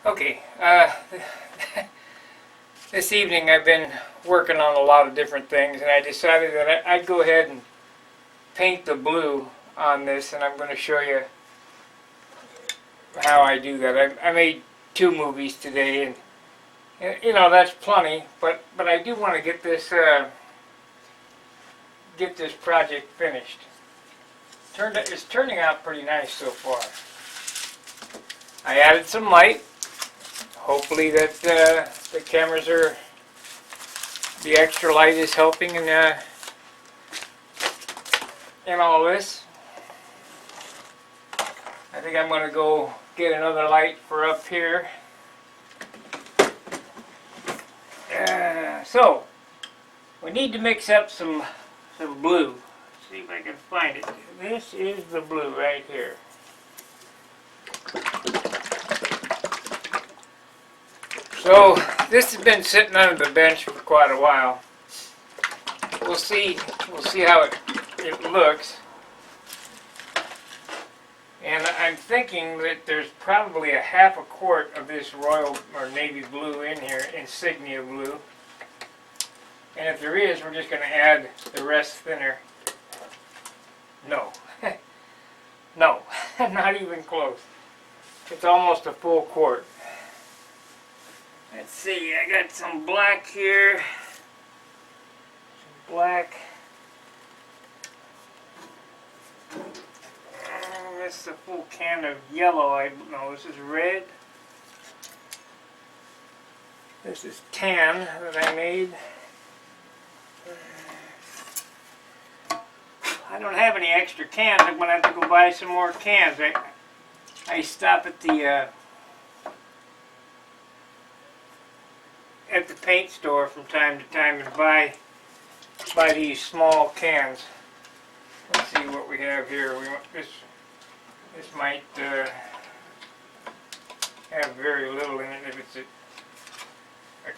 Okay, this evening I've been working on a lot of different things, and I decided that I'd go ahead and paint the blue on this, and I'm going to show you how I do that. I made 2 movies today, and you know that's plenty, but I do want to get this project finished. It's turning out pretty nice so far. I added some light. Hopefully that the cameras the extra light is helping in all this. I think I'm going to go get another light for up here. So we need to mix up some blue. Let's see if I can find it. This is the blue right here. So this has been sitting under the bench for quite a while. We'll see how it looks. And I'm thinking that there's probably a half a quart of this royal or navy blue in here, insignia blue. And if there is, we're just going to add the rest thinner. No. No, not even close. It's almost a full quart. Let's see, I got some black here. Some black. This is a full can of yellow. No, this is red. This is tan that I made. I don't have any extra cans. I'm going to have to go buy some more cans. I stop at the paint store from time to time and buy these small cans. Let's see what we have here. This might have very little in it. If it's a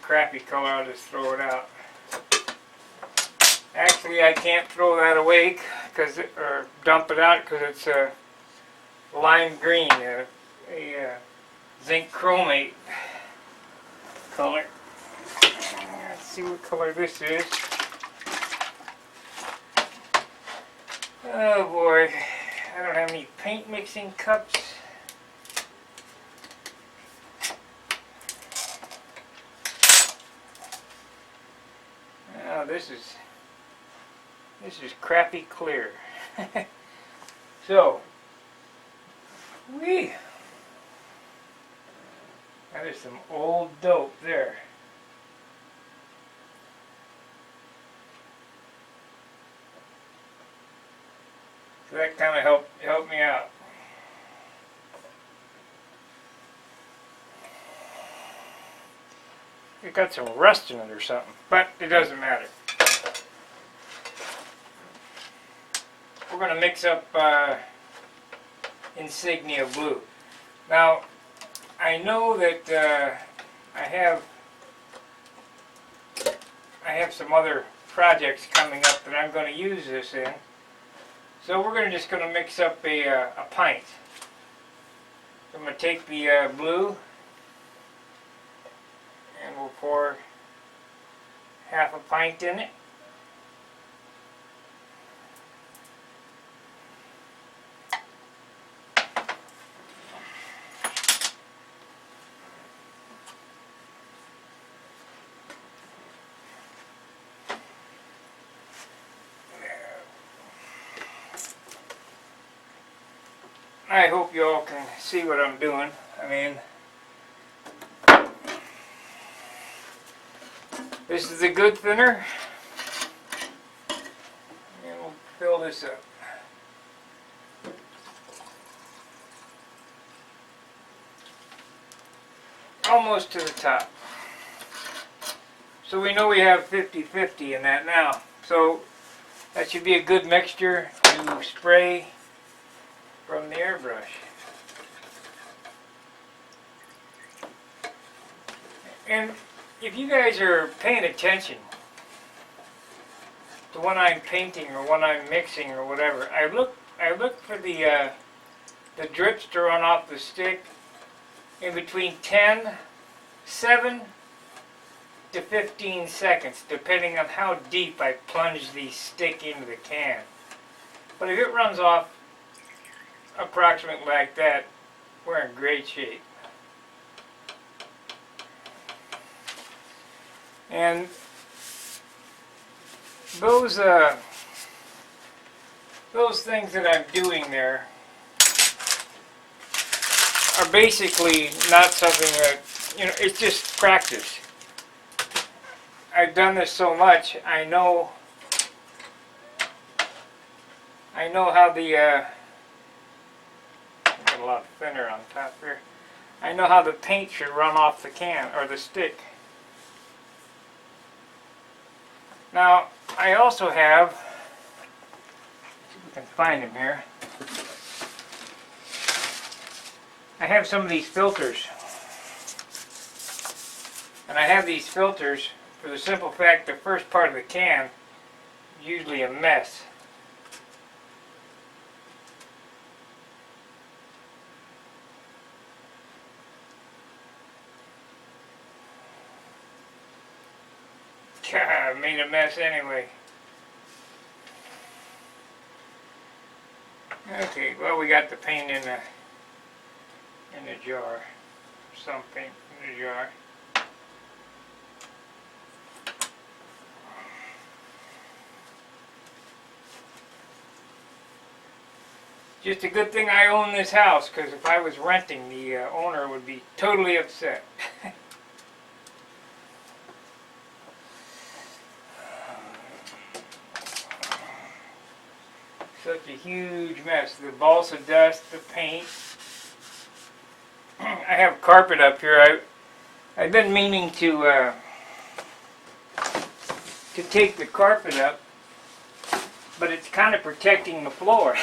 crappy color, I'll just throw it out. Actually, I can't throw that away or dump it out because it's a lime green, a zinc chromate color. Let's see what color this is. Oh boy, I don't have any paint mixing cups. Oh, this is crappy clear. So, that is some old dope there. So that kind of helped me out. It got some rust in it or something, but it doesn't matter. We're going to mix up insignia blue. Now, I know that I have some other projects coming up that I'm going to use this in. So we're just going to mix up a pint. So I'm going to take the blue and we'll pour half a pint in it. I hope you all can see what I'm doing. I mean, this is a good thinner. And we'll fill this up. Almost to the top. So we know we have 50-50 in that now. So that should be a good mixture to spray from the airbrush. And if you guys are paying attention to when I'm painting or when I'm mixing or whatever, I look for the drips to run off the stick in between 7 to 15 seconds, depending on how deep I plunge the stick into the can. But if it runs off approximately like that, we're in great shape. And those things that I'm doing there are basically not something that, it's just practice. I've done this so much, I know how the, get a lot thinner on top here. I know how the paint should run off the can, or the stick. Now, I also have, see if we can find him here. I have some of these filters. And I have these filters for the simple fact the first part of the can is usually a mess. I made a mess anyway. Okay, well, we got the paint in the jar. Some paint in the jar. Just a good thing I own this house, because if I was renting, the owner would be totally upset. Such a huge mess. The balsa dust, the paint. I have carpet up here. I've been meaning to take the carpet up, but it's kind of protecting the floor.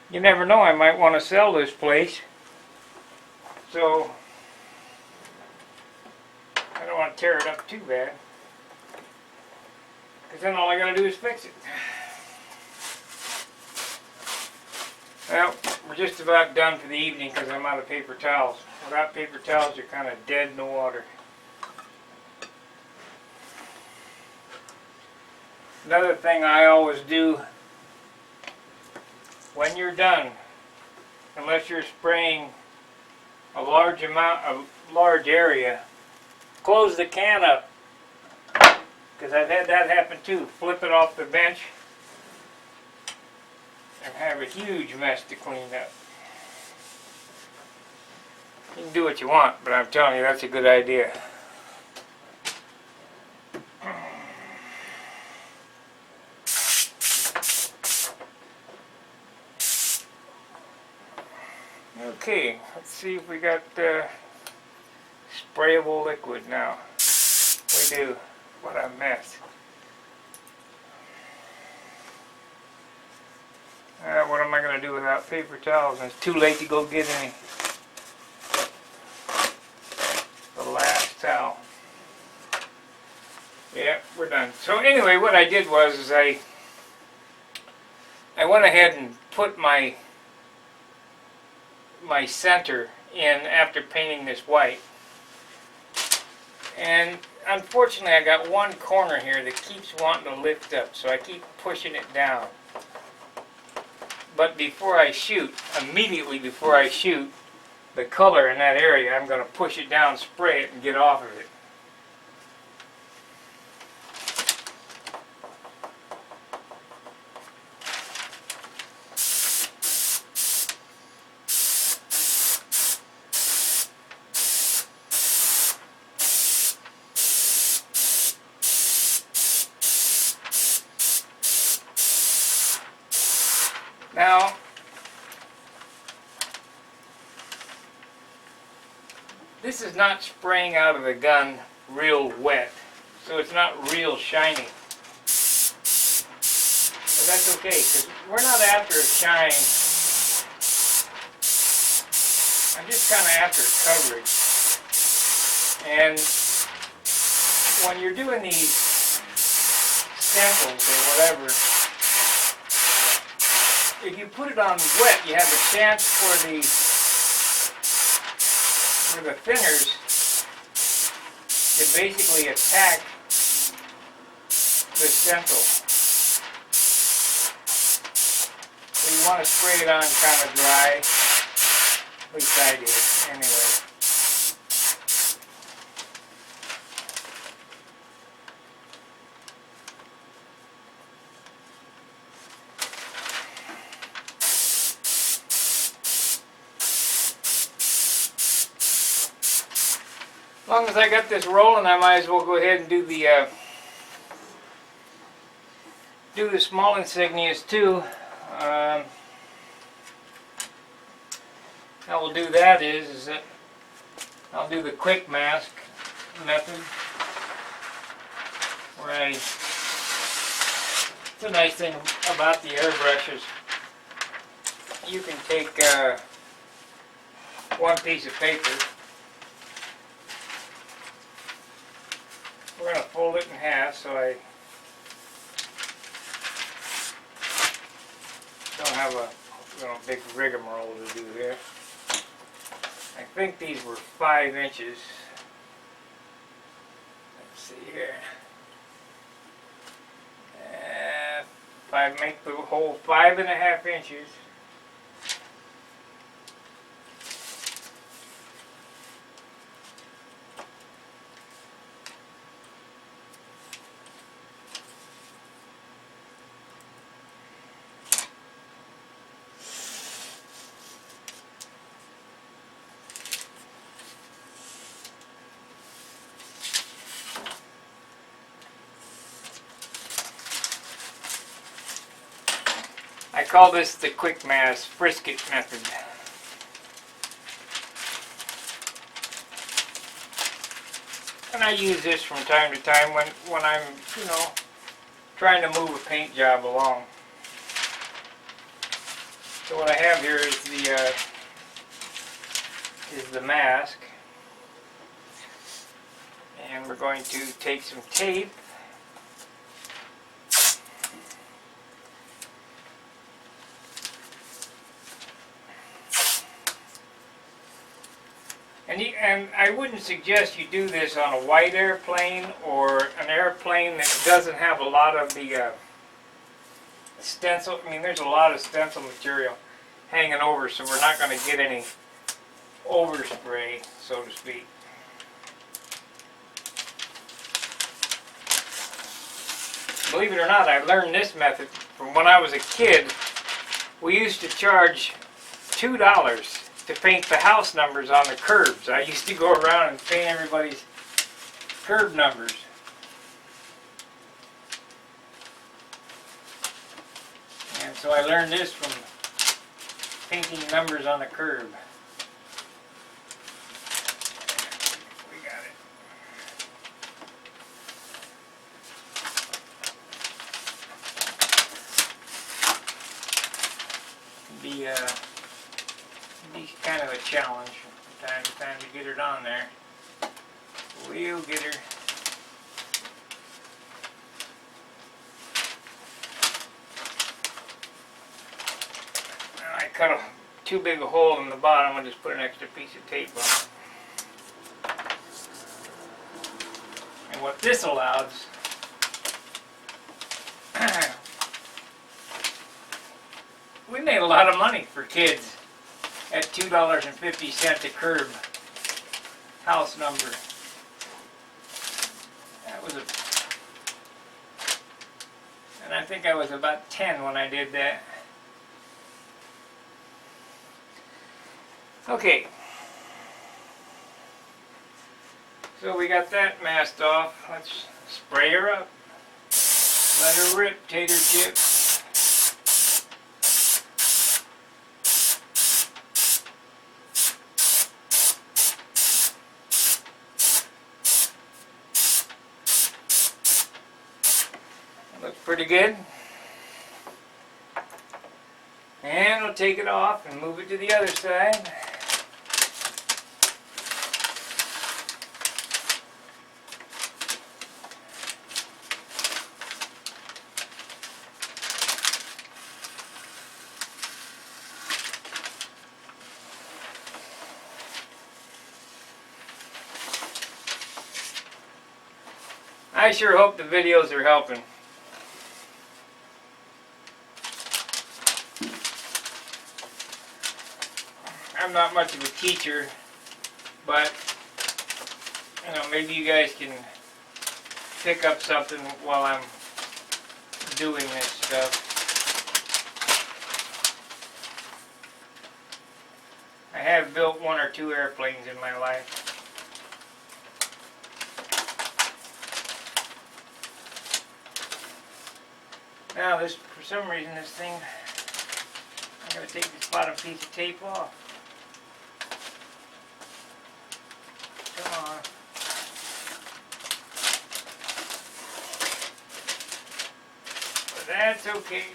You never know, I might want to sell this place. So I don't want to tear it up too bad, because then all I got to do is fix it. Well, we're just about done for the evening because I'm out of paper towels. Without paper towels, you're kind of dead in the water. Another thing I always do when you're done, unless you're spraying a large area, close the can up. Because I've had that happen too. Flip it off the bench and have a huge mess to clean up. You can do what you want, but I'm telling you, that's a good idea. Okay, let's see if we got sprayable liquid now. We do. What a mess. What am I going to do without paper towels? It's too late to go get any. The last towel. Yeah, we're done. So anyway, what I did was I went ahead and put my center in after painting this white. And unfortunately, I got one corner here that keeps wanting to lift up, so I keep pushing it down. But before I shoot, immediately before I shoot the color in that area, I'm going to push it down, spray it, and get off of it. Now, this is not spraying out of the gun real wet, so it's not real shiny. But that's okay, because we're not after a shine. I'm just kind of after coverage. And when you're doing these stencils or whatever, if you put it on wet, you have a chance for the thinners to basically attack the stencil. So you want to spray it on kind of dry. At least I did, anyway. As long as I got this rolling, I might as well go ahead and do the small insignias too. How we'll do that is that I'll do the quick mask method, where it's a nice thing about the airbrushes. You can take one piece of paper. We're going to fold it in half so I don't have a big rigmarole to do here. I think these were 5 inches. Let's see here. If I make the hole 5.5 inches, I call this the quick mask frisket method. And I use this from time to time when I'm, trying to move a paint job along. So what I have here is the mask. And we're going to take some tape. And I wouldn't suggest you do this on a white airplane or an airplane that doesn't have a lot of the stencil. I mean, there's a lot of stencil material hanging over, so we're not going to get any overspray, so to speak. Believe it or not, I learned this method from when I was a kid. We used to charge $2 to paint the house numbers on the curbs. I used to go around and paint everybody's curb numbers. And so I learned this from painting numbers on the curb. We got it. Be kind of a challenge from time to time to get it on there. We'll get her. I cut too big a hole in the bottom. I'll just put an extra piece of tape on it. And what this allows, we made a lot of money for kids at $2.50 a curb house number. And I think I was about 10 when I did that. Okay. So we got that masked off. Let's spray her up. Let her rip, tater chip. Looks pretty good. And we'll take it off and move it to the other side. I sure hope the videos are helping. I'm not much of a teacher, but you know, maybe you guys can pick up something while I'm doing this stuff. I have built 1 or 2 airplanes in my life. Now this, for some reason, this thing, I'm going to take this bottom piece of tape off. Come on. But that's okay.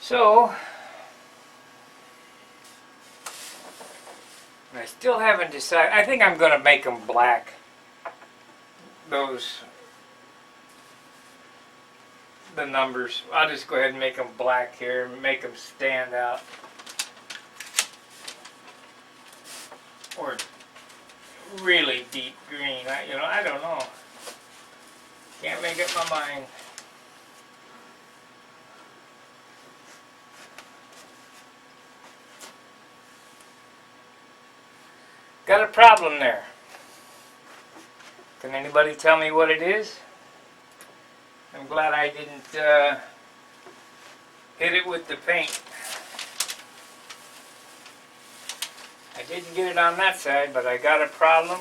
So, I still haven't decided. I think I'm going to make them black. The numbers. I'll just go ahead and make them black here and make them stand out. Or really deep green. I don't know. Can't make up my mind. Got a problem there. Can anybody tell me what it is? I'm glad I didn't hit it with the paint. I didn't get it on that side, but I got a problem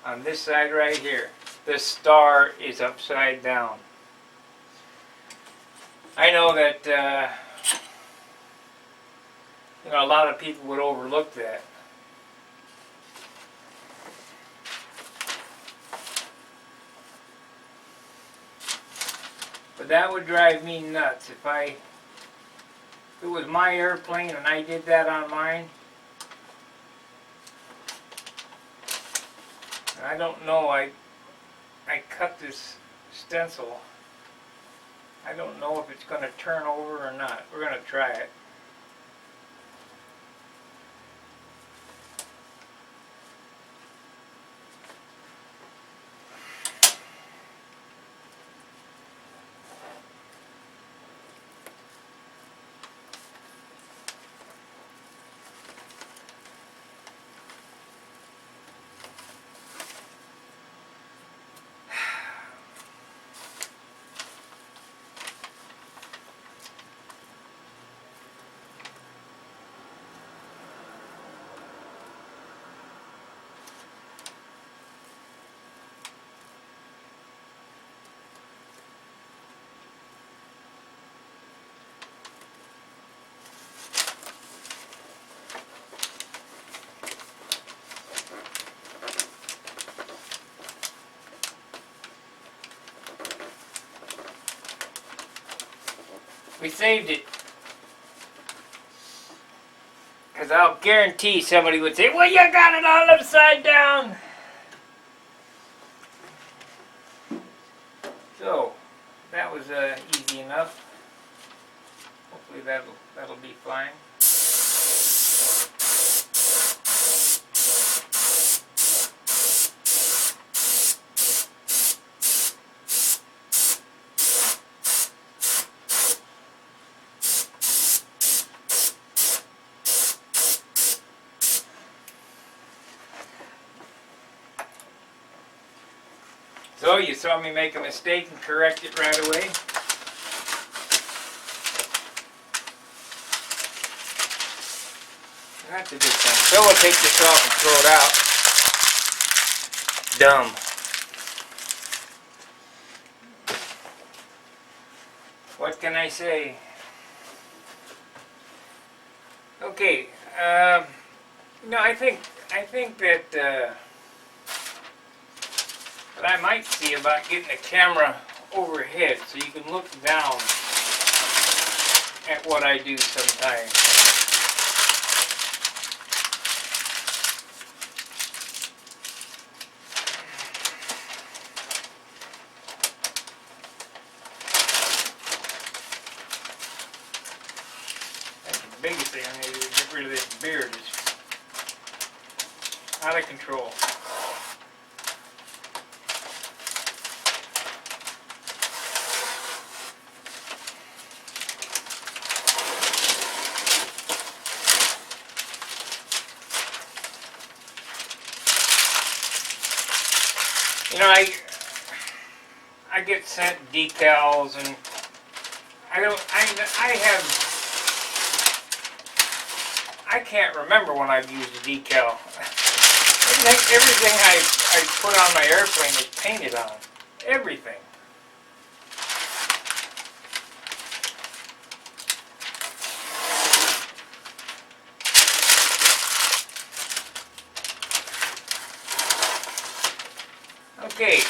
on this side right here. This star is upside down. I know that a lot of people would overlook that. But that would drive me nuts if it was my airplane and I did that on mine. And I don't know, I cut this stencil. I don't know if it's going to turn over or not. We're going to try it. We saved it. Because I'll guarantee somebody would say, well, you got it all upside down. So, that was easy enough. Hopefully that'll be fine. So you saw me make a mistake and correct it right away. That's a good thing. So we'll take this off and throw it out. Dumb. What can I say? Okay. No, I think that I might see about getting a camera overhead so you can look down at what I do sometimes. biggest thing I need to get rid of this beard. It's out of control. You know, I get sent decals, and I can't remember when I've used a decal. Everything I put on my airplane is painted on. Everything. Okay.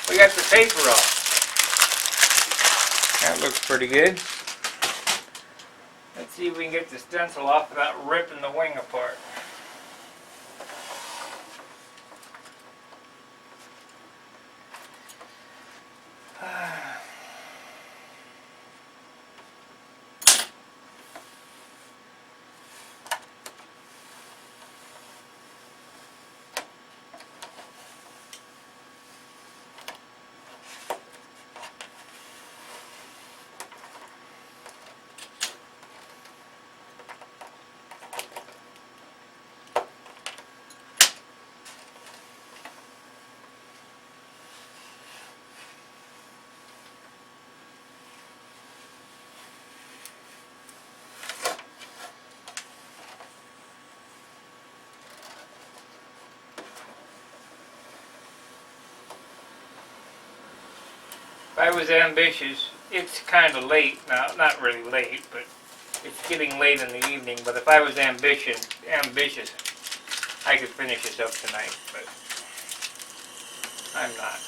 We got the paper off. That looks pretty good. Let's see if we can get the stencil off without ripping the wing apart. If I was ambitious, it's kind of late now, not really late, but it's getting late in the evening, but if I was ambitious, I could finish this up tonight, but I'm not.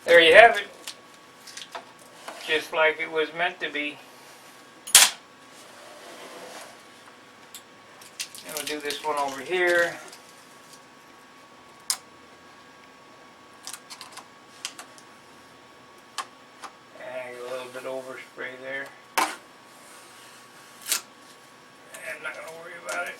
There you have it. Just like it was meant to be. And we'll do this one over here. And a little bit overspray there. I'm not going to worry about it.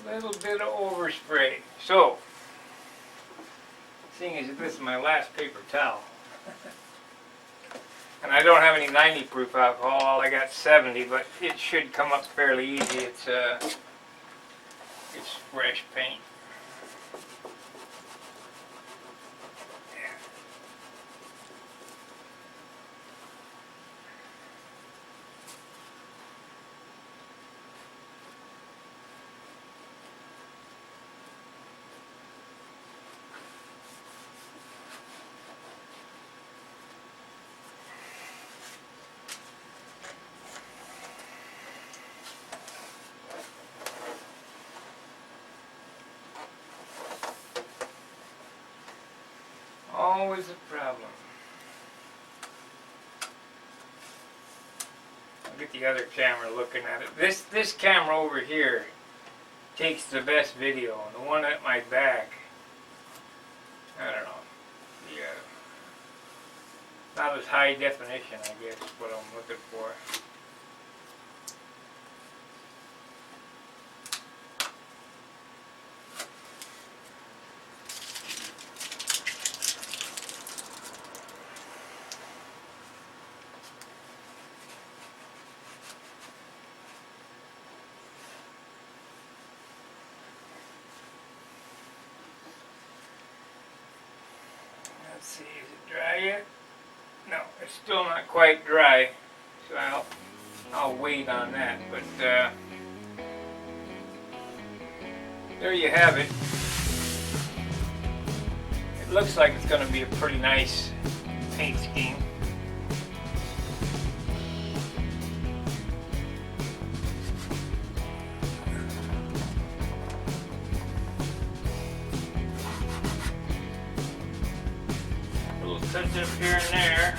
Little bit of overspray. So, seeing as this is my last paper towel, and I don't have any 90 proof alcohol, I got 70, but it should come up fairly easy. It's fresh paint. Always a problem. I'll get the other camera looking at it. This camera over here takes the best video. The one at my back, I don't know. Yeah, not as high definition, I guess, is what I'm looking for. dry yet? No, it's still not quite dry, so I'll wait on that. But there you have it. It looks like it's going to be a pretty nice paint scheme. A little touch up here and there.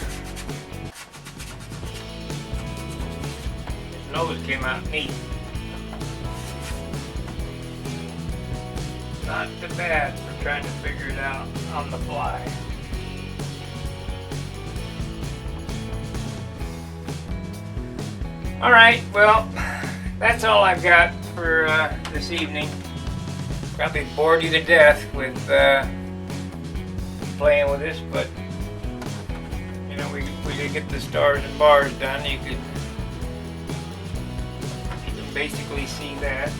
His nose came out neat. Not too bad for trying to figure it out on the fly. Alright, well, that's all I've got for this evening. Probably bored you to death with playing with this, but you know, we did get the stars and bars done. You can basically see that.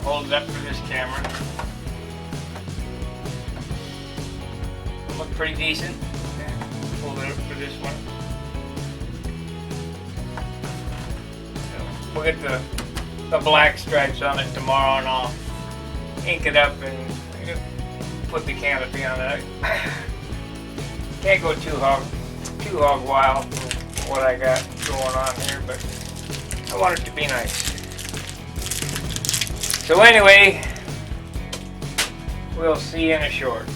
Hold it up for this camera. Look pretty decent. Hold it up for this one. So we'll get the black stripes on it tomorrow, and I'll ink it up and put the canopy on it. Can't go too hog wild with what I got going on here, but I want it to be nice. So anyway, we'll see you in a short.